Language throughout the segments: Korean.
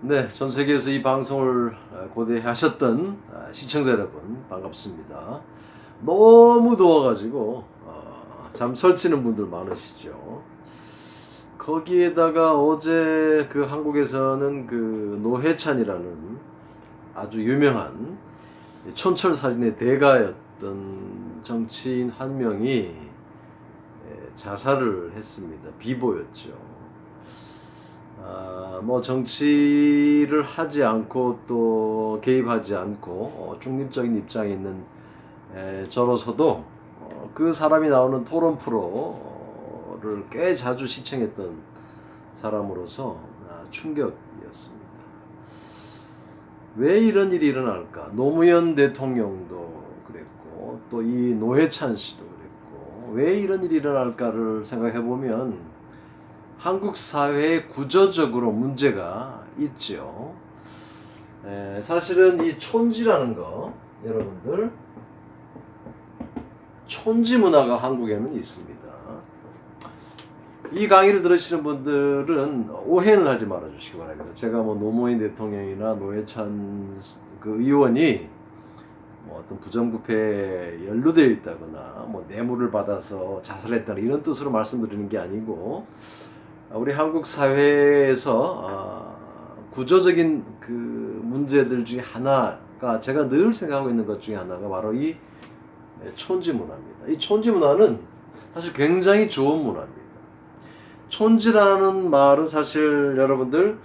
네, 전 세계에서 이 방송을 고대하셨던 시청자 여러분 반갑습니다. 너무 더워가지고 잠 설치는 분들 많으시죠. 거기에다가 어제 그 한국에서는 그 노회찬이라는 아주 유명한 촌철살인의 대가였던 정치인 한 명이 자살을 했습니다. 비보였죠. 뭐 정치를 하지 않고 또 개입하지 않고 중립적인 입장에 있는 저로서도 그 사람이 나오는 토론 프로를 꽤 자주 시청했던 사람으로서 충격이었습니다. 왜 이런 일이 일어날까? 노무현 대통령도 그랬고 또 이 노회찬 씨도 그랬고 왜 이런 일이 일어날까를 생각해 보면 한국 사회에 구조적으로 문제가 있죠. 사실은 이 촌지라는 거, 여러분들, 촌지 문화가 한국에는 있습니다. 이 강의를 들으시는 분들은 오해는 하지 말아주시기 바랍니다. 제가 뭐 노무현 대통령이나 노회찬 그 의원이 뭐 어떤 부정부패에 연루되어 있다거나 뭐 뇌물을 받아서 자살했다는 이런 뜻으로 말씀드리는 게 아니고, 우리 한국 사회에서 구조적인 그 문제들 중에 하나가 제가 늘 생각하고 있는 것 중에 하나가 바로 이 촌지 문화입니다. 이 촌지 문화는 사실 굉장히 좋은 문화입니다. 촌지라는 말은 사실 여러분들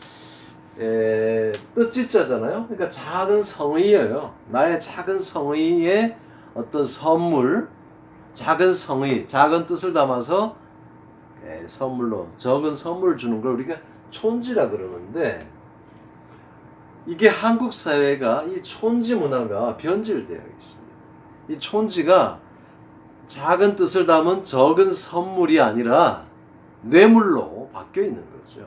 뜻짓자잖아요. 그러니까 작은 성의예요. 나의 작은 성의의 어떤 선물, 작은 성의, 작은 뜻을 담아서 선물로 적은 선물 주는 걸 우리가 촌지라 그러는데, 이게 한국 사회가 이 촌지 문화가 변질되어 있습니다. 이 촌지가 작은 뜻을 담은 적은 선물이 아니라 뇌물로 바뀌어 있는 거죠.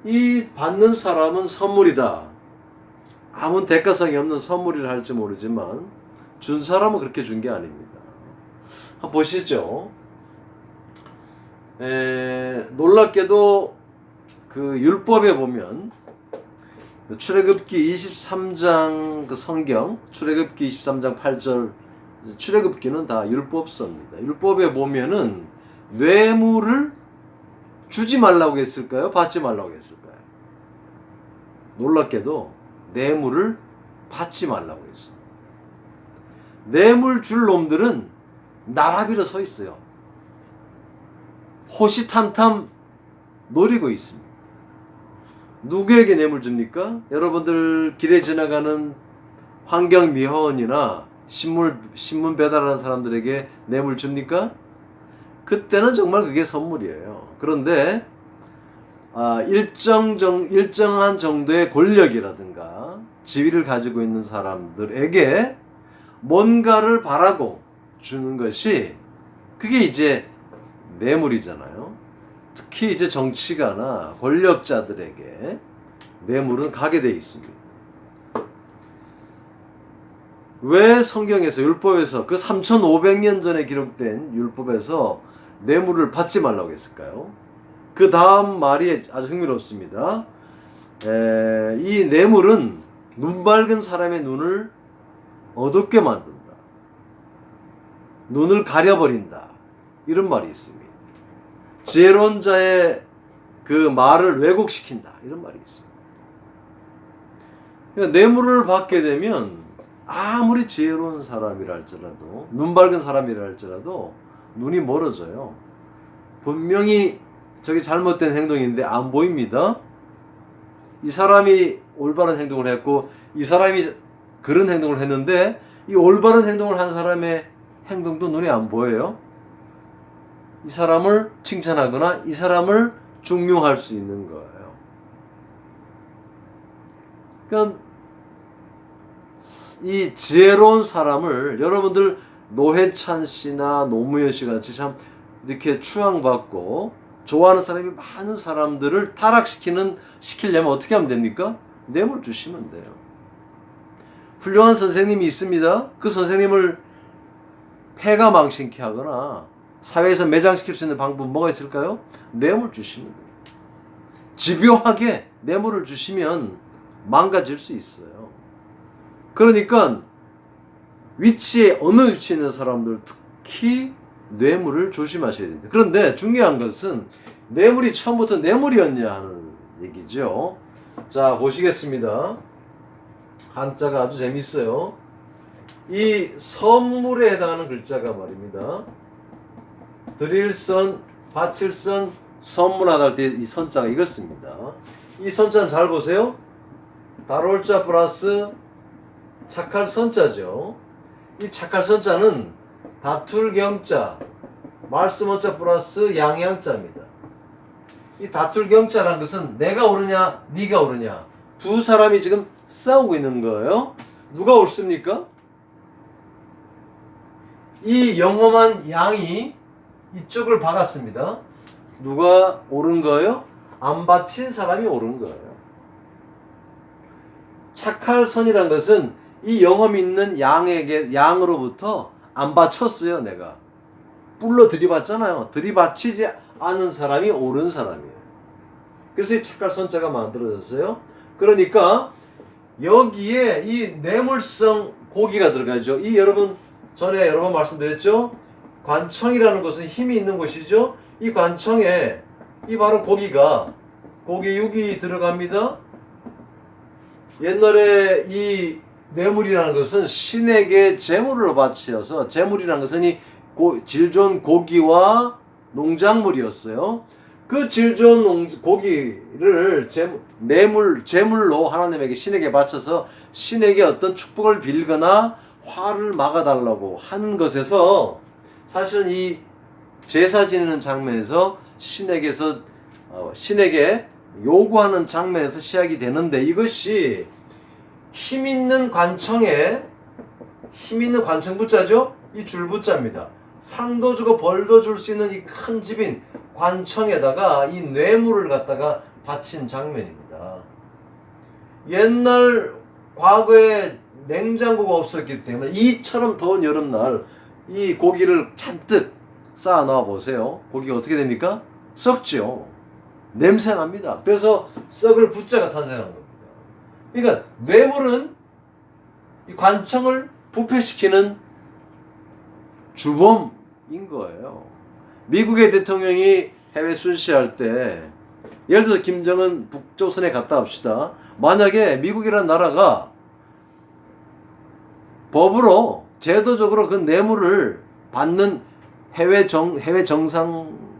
이 받는 사람은 선물이다, 아무 대가성이 없는 선물이라 할지 모르지만 준 사람은 그렇게 준 게 아닙니다. 한번 보시죠. 놀랍게도 그 율법에 보면 출애굽기 23장 그 성경, 출애굽기 23장 8절, 출애굽기는 다 율법서입니다. 율법에 보면은 뇌물을 주지 말라고 했을까요? 받지 말라고 했을까요? 놀랍게도 뇌물을 받지 말라고 했어요. 뇌물 줄 놈들은 나라비로 서 있어요. 호시탐탐 노리고 있습니다. 누구에게 뇌물 줍니까? 여러분들 길에 지나가는 환경미화원이나 신문 배달하는 사람들에게 뇌물 줍니까? 그때는 정말 그게 선물이에요. 그런데 일정한 정도의 권력이라든가 지위를 가지고 있는 사람들에게 뭔가를 바라고 주는 것이, 그게 이제 뇌물이잖아요. 특히 이제 정치가나 권력자들에게 뇌물은 가게 돼 있습니다. 왜 성경에서, 율법에서, 그 3,500년 전에 기록된 율법에서 뇌물을 받지 말라고 했을까요? 그 다음 말이 아주 흥미롭습니다. 이 뇌물은 눈 밝은 사람의 눈을 어둡게 만든다, 눈을 가려버린다, 이런 말이 있습니다. 지혜로운 자의 그 말을 왜곡시킨다, 이런 말이 있습니다. 그러니까 뇌물을 받게 되면 아무리 지혜로운 사람이라 할지라도, 눈 밝은 사람이라 할지라도 눈이 멀어져요. 분명히 저게 잘못된 행동인데 안 보입니다. 이 사람이 올바른 행동을 했고 이 사람이 그런 행동을 했는데 이 올바른 행동을 한 사람의 행동도 눈에 안 보여요. 이 사람을 칭찬하거나 이 사람을 중용할 수 있는 거예요. 그러니까 이 지혜로운 사람을, 여러분들 노회찬 씨나 노무현 씨 같이 참 이렇게 추앙받고 좋아하는 사람이 많은 사람들을 타락시키려면 어떻게 하면 됩니까? 뇌물 주시면 돼요. 훌륭한 선생님이 있습니다. 그 선생님을 패가망신케 하거나 사회에서 매장시킬 수 있는 방법은 뭐가 있을까요? 뇌물 주시면 돼요. 집요하게 뇌물을 주시면 망가질 수 있어요. 그러니까 어느 위치에 있는 사람들 특히 뇌물을 조심하셔야 됩니다. 그런데 중요한 것은 뇌물이 처음부터 뇌물이었냐 하는 얘기죠. 자, 보시겠습니다. 한자가 아주 재밌어요. 이 선물에 해당하는 글자가 말입니다. 드릴 선, 바칠 선, 선물하다 할 때 이 선자가 이렇습니다. 이 선자는 잘 보세요. 다룰 자 플러스 착할 선자죠. 이 착할 선자는 다툴 경자, 말씀 원자 플러스 양양자입니다. 이 다툴 경자라는 것은 내가 옳으냐, 네가 옳으냐. 두 사람이 지금 싸우고 있는 거예요. 누가 옳습니까? 이 영험한 양이 이쪽을 박았습니다. 누가 옳은 거예요? 안 바친 사람이 옳은 거예요. 착할 선이란 것은 이 영험 있는 양으로부터 안 바쳤어요. 내가 불러 들이받잖아요. 들이받치지 않은 사람이 옳은 사람이에요. 그래서 이 착할 선자가 만들어졌어요. 그러니까 여기에 이 뇌물성 고기가 들어가죠. 이 여러분 전에 여러 번 말씀드렸죠. 관청이라는 것은 힘이 있는 곳이죠. 이 관청에 이 바로 고기 육이 들어갑니다. 옛날에 이 뇌물이라는 것은 신에게 제물을 바치어서, 제물이라는 것은 이 질 좋은 고기와 농작물이었어요. 그 질 좋은 고기를 제물로 하나님에게, 신에게 바쳐서 신에게 어떤 축복을 빌거나 화를 막아달라고 하는 것에서, 사실은 이 제사 지내는 장면에서 신에게 요구하는 장면에서 시작이 되는데, 이것이 힘 있는 관청에, 힘 있는 관청부자죠. 이 줄부자입니다. 상도 주고 벌도 줄 수 있는 이 큰 집인 관청에다가 이 뇌물을 갖다가 바친 장면입니다. 옛날 과거에 냉장고가 없었기 때문에 이처럼 더운 여름날 이 고기를 잔뜩 쌓아 놔 보세요. 고기가 어떻게 됩니까? 썩죠. 냄새 납니다. 그래서 썩을 부자가 탄생한 겁니다. 그러니까 뇌물은 이 관청을 부패시키는 주범인 거예요. 미국의 대통령이 해외 순시할 때, 예를 들어서 김정은 북조선에 갔다 합시다. 만약에 미국이라는 나라가 법으로 제도적으로 그 뇌물을 받는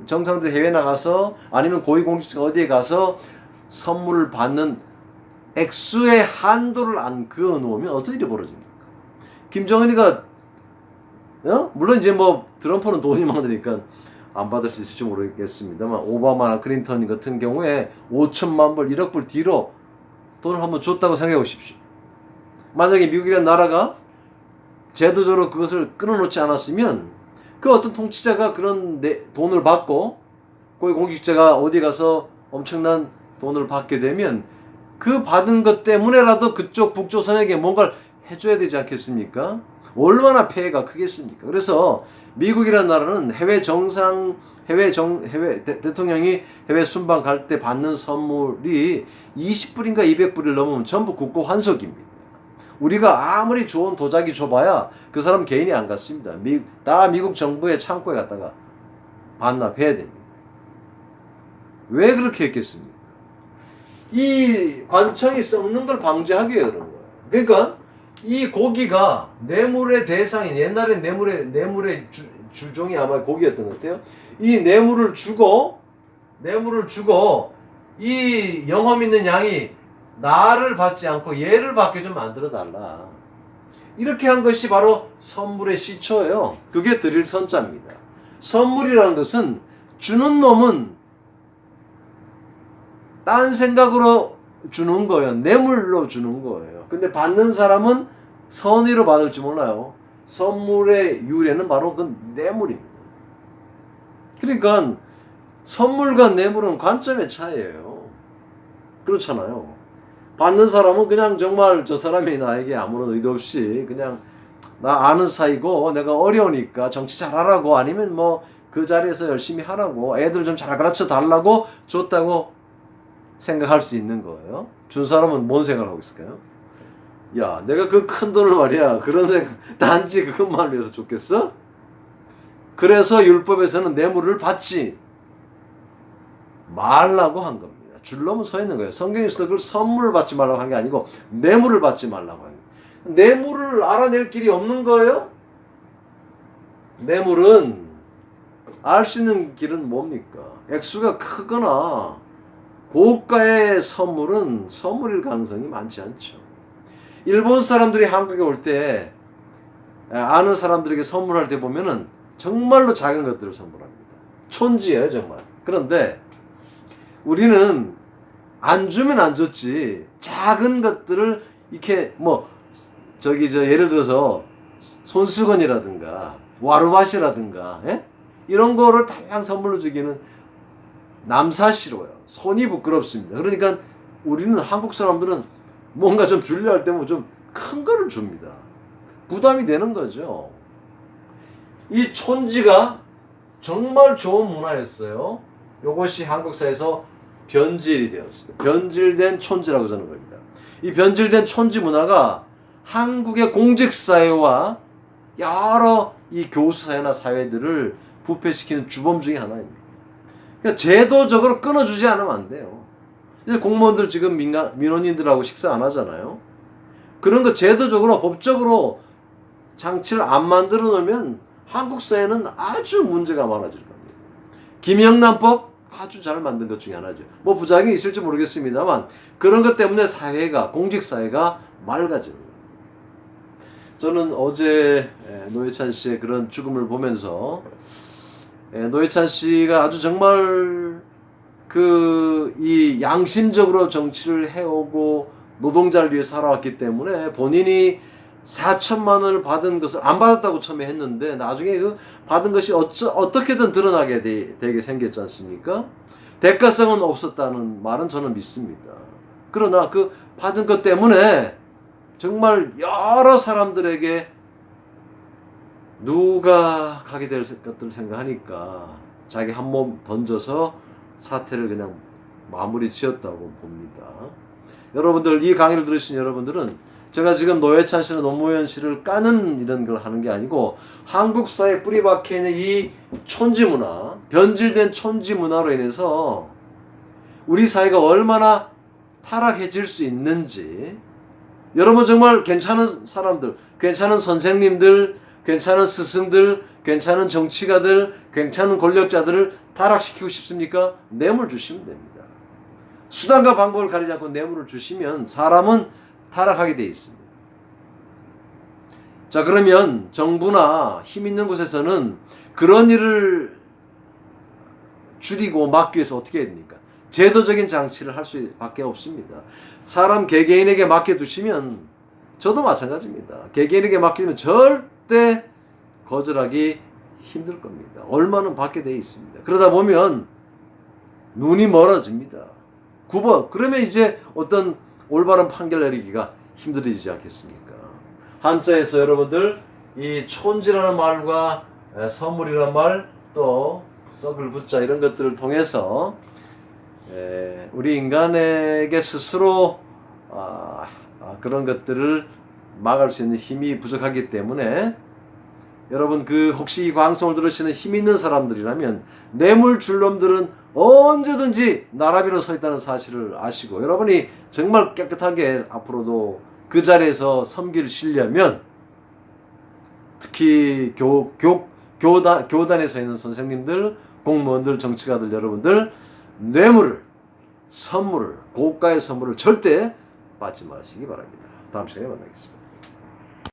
정상들 해외 나가서, 아니면 고위공직자 어디에 가서 선물을 받는 액수의 한도를 안 그어 놓으면 어떤 일이 벌어집니까? 김정은이가 물론 이제 뭐 트럼프는 돈이 많으니까 안 받을 수 있을지 모르겠습니다만, 오바마나 클린턴 같은 경우에 5천만 불, 1억 불 뒤로 돈을 한번 줬다고 생각해 보십시오. 만약에 미국이라는 나라가 제도적으로 그것을 끊어놓지 않았으면, 그 어떤 통치자가 그런 돈을 받고 고위공직자가 어디 가서 엄청난 돈을 받게 되면 그 받은 것 때문에라도 그쪽 북조선에게 뭔가를 해줘야 되지 않겠습니까? 얼마나 폐해가 크겠습니까? 그래서 미국이라는 나라는 대통령이 해외 순방 갈 때 받는 선물이 20불인가 200불을 넘으면 전부 국고 환속입니다. 우리가 아무리 좋은 도자기 줘봐야 그 사람 개인이 안 갔습니다. 다 미국 정부의 창고에 갖다가 반납해야 됩니다. 왜 그렇게 했겠습니까? 이 관청이 썩는 걸 방지하기 위해 그런 거예요. 그러니까 이 고기가 뇌물의 대상인, 옛날에 뇌물의 주종이 아마 고기였던 것 같아요. 이 뇌물을 주고 이 영험 있는 양이 나를 받지 않고 얘를 받게 좀 만들어 달라. 이렇게 한 것이 바로 선물의 시초예요. 그게 드릴 선자입니다. 선물이라는 것은 주는 놈은 딴 생각으로 주는 거예요. 뇌물로 주는 거예요. 근데 받는 사람은 선의로 받을지 몰라요. 선물의 유래는 바로 그 뇌물입니다. 그러니까 선물과 뇌물은 관점의 차이예요. 그렇잖아요. 받는 사람은 그냥 정말 저 사람이 나에게 아무런 의도 없이 그냥 나 아는 사이고 내가 어려우니까 정치 잘하라고, 아니면 뭐 그 자리에서 열심히 하라고, 애들 좀 잘 가르쳐 달라고 줬다고 생각할 수 있는 거예요. 준 사람은 뭔 생각을 하고 있을까요? 야, 내가 그 큰 돈을 말이야, 그런 생각, 단지 그것만 위해서 줬겠어? 그래서 율법에서는 뇌물을 받지 말라고 한 겁니다. 줄넘은 서 있는 거예요. 성경에서도 그걸 선물을 받지 말라고 한 게 아니고 뇌물을 받지 말라고 한 거예요. 뇌물을 알아낼 길이 없는 거예요? 뇌물은 알 수 있는 길은 뭡니까? 액수가 크거나 고가의 선물은 선물일 가능성이 많지 않죠. 일본 사람들이 한국에 올 때 아는 사람들에게 선물할 때 보면은 정말로 작은 것들을 선물합니다. 촌지예요, 정말. 그런데 우리는 안 주면 안 줬지 작은 것들을 이렇게 예를 들어서 손수건이라든가 와루밭이라든가 이런 거를 달랑 선물로 주기는 남사시로워요. 손이 부끄럽습니다. 그러니까 우리는 한국 사람들은 뭔가 좀 주려 할 때면 좀 큰 거를 줍니다. 부담이 되는 거죠. 이 촌지가 정말 좋은 문화였어요. 이것이 한국사에서 변질이 되었습니다. 변질된 촌지라고 저는 겁니다. 이 변질된 촌지 문화가 한국의 공직사회와 여러 이 교수사회나 사회들을 부패시키는 주범 중에 하나입니다. 그러니까 제도적으로 끊어주지 않으면 안 돼요. 이제 공무원들 지금 민원인들하고 식사 안 하잖아요. 그런 거 제도적으로 법적으로 장치를 안 만들어 놓으면 한국 사회는 아주 문제가 많아질 겁니다. 김영란법 아주 잘 만든 것 중에 하나죠. 부작용이 있을지 모르겠습니다만 그런 것 때문에 사회가 공직사회가 맑아져요. 저는 어제 노회찬 씨의 그런 죽음을 보면서 노회찬 씨가 아주 정말 이 양심적으로 정치를 해오고 노동자를 위해 살아왔기 때문에 본인이 4천만 원을 받은 것을 안 받았다고 처음에 했는데 나중에 그 받은 것이 어떻게든 드러나게 되게 생겼지 않습니까? 대가성은 없었다는 말은 저는 믿습니다. 그러나 그 받은 것 때문에 정말 여러 사람들에게 누가 가게 될 것들을 생각하니까 자기 한 몸 던져서 사태를 그냥 마무리 지었다고 봅니다. 여러분들, 이 강의를 들으신 여러분들은 제가 지금 노회찬 씨나 노무현 씨를 까는 이런 걸 하는 게 아니고 한국 사회에 뿌리 박혀 있는 이 촌지 문화, 변질된 촌지 문화로 인해서 우리 사회가 얼마나 타락해질 수 있는지, 여러분 정말 괜찮은 사람들, 괜찮은 선생님들, 괜찮은 스승들, 괜찮은 정치가들, 괜찮은 권력자들을 타락시키고 싶습니까? 뇌물 주시면 됩니다. 수단과 방법을 가리지 않고 뇌물을 주시면 사람은 타락하게 돼 있습니다. 자, 그러면 정부나 힘 있는 곳에서는 그런 일을 줄이고 막기 위해서 어떻게 해야 됩니까? 제도적인 장치를 할 수밖에 없습니다. 사람 개개인에게 맡겨두시면, 저도 마찬가지입니다. 개개인에게 맡기면 절대 거절하기 힘들 겁니다. 얼마는 받게 돼 있습니다. 그러다 보면 눈이 멀어집니다. 9번. 그러면 이제 어떤 올바른 판결 내리기가 힘들어지지 않겠습니까? 한자에서 여러분들 이 촌지라는 말과 선물이라는 말, 또 썩을 붙자 이런 것들을 통해서 우리 인간에게 스스로 그런 것들을 막을 수 있는 힘이 부족하기 때문에 여러분 혹시 이 방송을 들으시는 힘 있는 사람들이라면 뇌물 줄 놈들은 언제든지 나라비로 서 있다는 사실을 아시고, 여러분이 정말 깨끗하게 앞으로도 그 자리에서 섬기시려면 특히 교단에 서 있는 선생님들, 공무원들, 정치가들 여러분들 뇌물을, 선물을, 고가의 선물을 절대 받지 마시기 바랍니다. 다음 시간에 만나겠습니다.